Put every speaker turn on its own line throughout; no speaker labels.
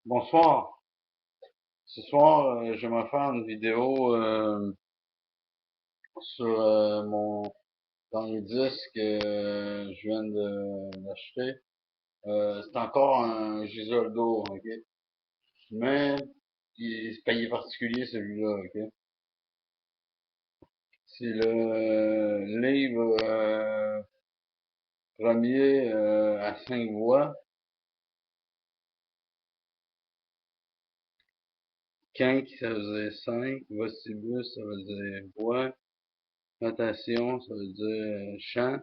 Bonsoir. Ce soir, j'aimerais faire une vidéo sur mon dernier disque que je viens d'acheter. C'est encore un Gisoldo, ok? Mais il est particulier celui-là, ok? C'est le livre premier à 5 voix. Quinque, ça veut dire 5. Vocibus, ça veut dire voix. Notation, ça veut dire chant.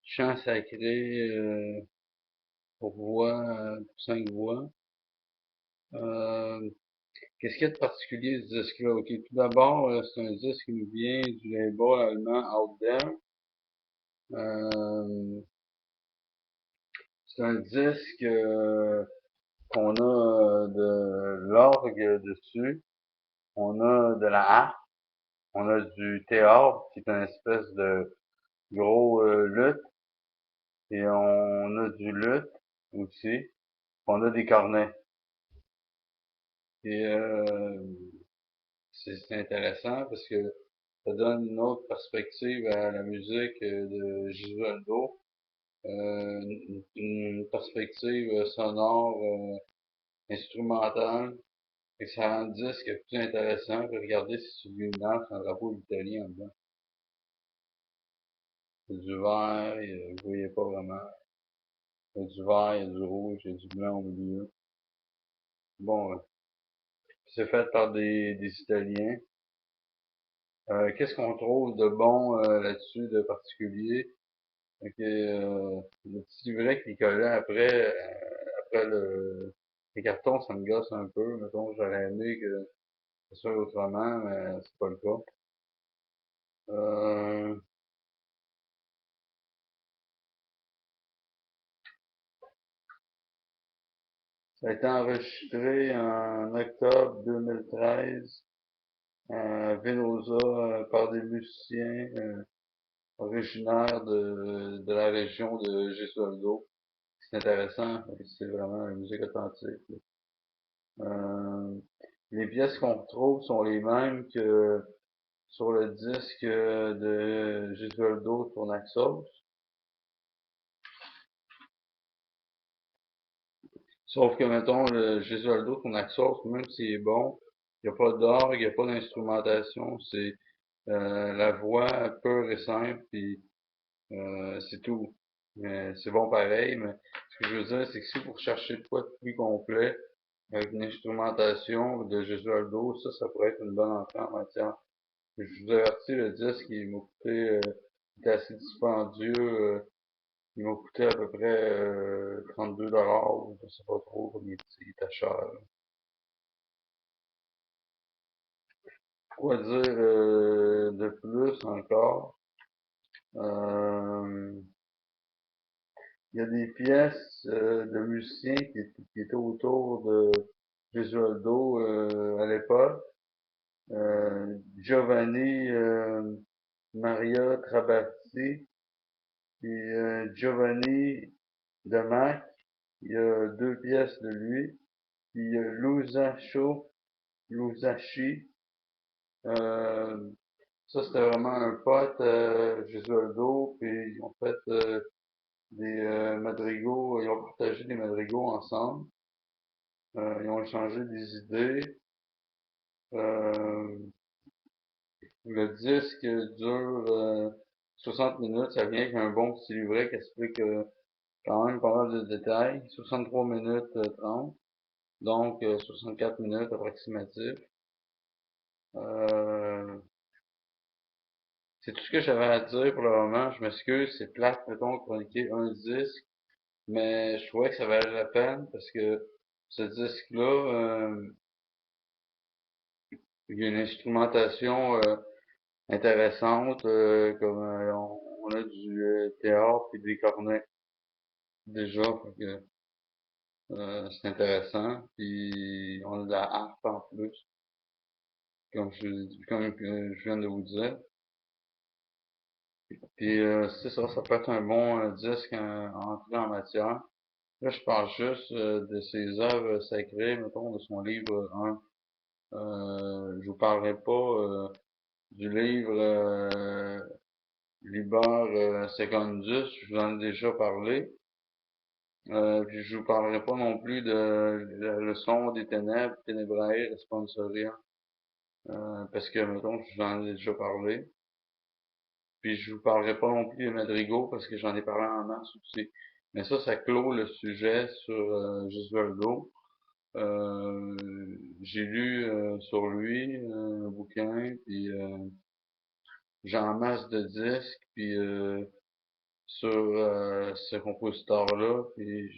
Chant sacré, pour voix, 5 voix. Euh, Qu'est-ce qu'il y a de particulier ce disque-là? Ok, tout d'abord, c'est un disque qui nous vient du label allemand Out There. Euh, c'est un disque qu'on a de l'orgue dessus, on a de la harpe, on a du théâtre qui est une espèce de gros luth, et on a du luth aussi, on a des cornets. Et c'est intéressant parce que ça donne une autre perspective à la musique de Gisualdo, une perspective sonore, instrumentale, et que ça rend le disque plus intéressant. Regardez si c'est une image, c'est un drapeau italien en dedans. Il y a du vert, vous voyez pas vraiment. Il y a du vert, il y a du rouge, il y a du blanc au milieu. Bon, c'est fait par des Italiens. Qu'est-ce qu'on trouve de bon là-dessus, de particulier? Ok, le petit livret qui collait après les cartons, ça me gosse un peu. Mettons, j'aurais aimé que ce soit autrement, mais c'est pas le cas. Euh, Ça a été enregistré en octobre 2013 à Venosa par des musiciens originaires de la région de Gesualdo. C'est intéressant, c'est vraiment la musique authentique. Euh, les pièces qu'on retrouve sont les mêmes que sur le disque de Gesualdo Tournaxos. Sauf que, mettons, le Gesualdo Tournaxos, même s'il est bon, il n'y a pas d'orgue, il n'y a pas d'instrumentation, c'est la voix pure et simple, puis c'est tout. Mais c'est bon pareil, mais ce que je veux dire, c'est que si vous recherchez de quoi de plus complet, avec une instrumentation de Gesualdo, ça pourrait être une bonne entrée en matière. Je vous avertis, le disque, il m'a coûté, il était assez dispendieux, il m'a coûté à peu près 32 $, je sais pas trop, comme il était cher. Quoi dire de plus encore? Euh, il y a des pièces de musiciens qui étaient autour de Gesualdo à l'époque. Giovanni Maria Trabatti et Giovanni de Mac. Il y a deux pièces de lui. Puis il y a Lusashi. Euh, Ça, c'était vraiment un pote, Gesualdo, puis ils ont fait des madrigaux, ils ont partagé des madrigaux ensemble. Ils ont échangé des idées. Euh, le disque dure 60 minutes, ça vient avec un bon petit livret qui explique quand même pas mal de détails. 63 minutes 30, donc 64 minutes approximatif. Euh, c'est tout ce que j'avais à dire pour le moment. Je m'excuse, c'est plate, mettons, de chroniquer un disque, mais je trouvais que ça valait la peine parce que ce disque-là, il y a une instrumentation intéressante, comme on a du théâtre et des cornets déjà, fait que, c'est intéressant. Puis on a de la harpe en plus, comme je viens de vous dire. Puis c'est ça, ça peut être un bon disque à entrer en matière. Là, je parle juste de ses œuvres sacrées, mettons, de son livre 1. Je vous parlerai pas du livre Liber Secundus, je vous en ai déjà parlé. Puis je vous parlerai pas non plus de la leçon des ténèbres, Ténébrae Responsoria, parce que, mettons, je vous en ai déjà parlé. Puis je vous parlerai pas non plus de Madrigal, parce que j'en ai parlé en masse aussi. Mais ça clôt le sujet sur Gisberdo. J'ai lu sur lui un bouquin, puis j'ai en masse de disques, puis sur ce compositeur-là, puis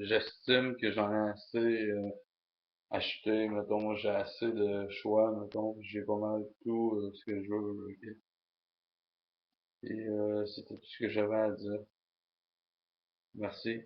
j'estime que j'en ai assez acheté, mettons, j'ai assez de choix, mettons, puis j'ai pas mal tout ce que je veux, ok. Et c'était tout ce que j'avais à dire. Merci.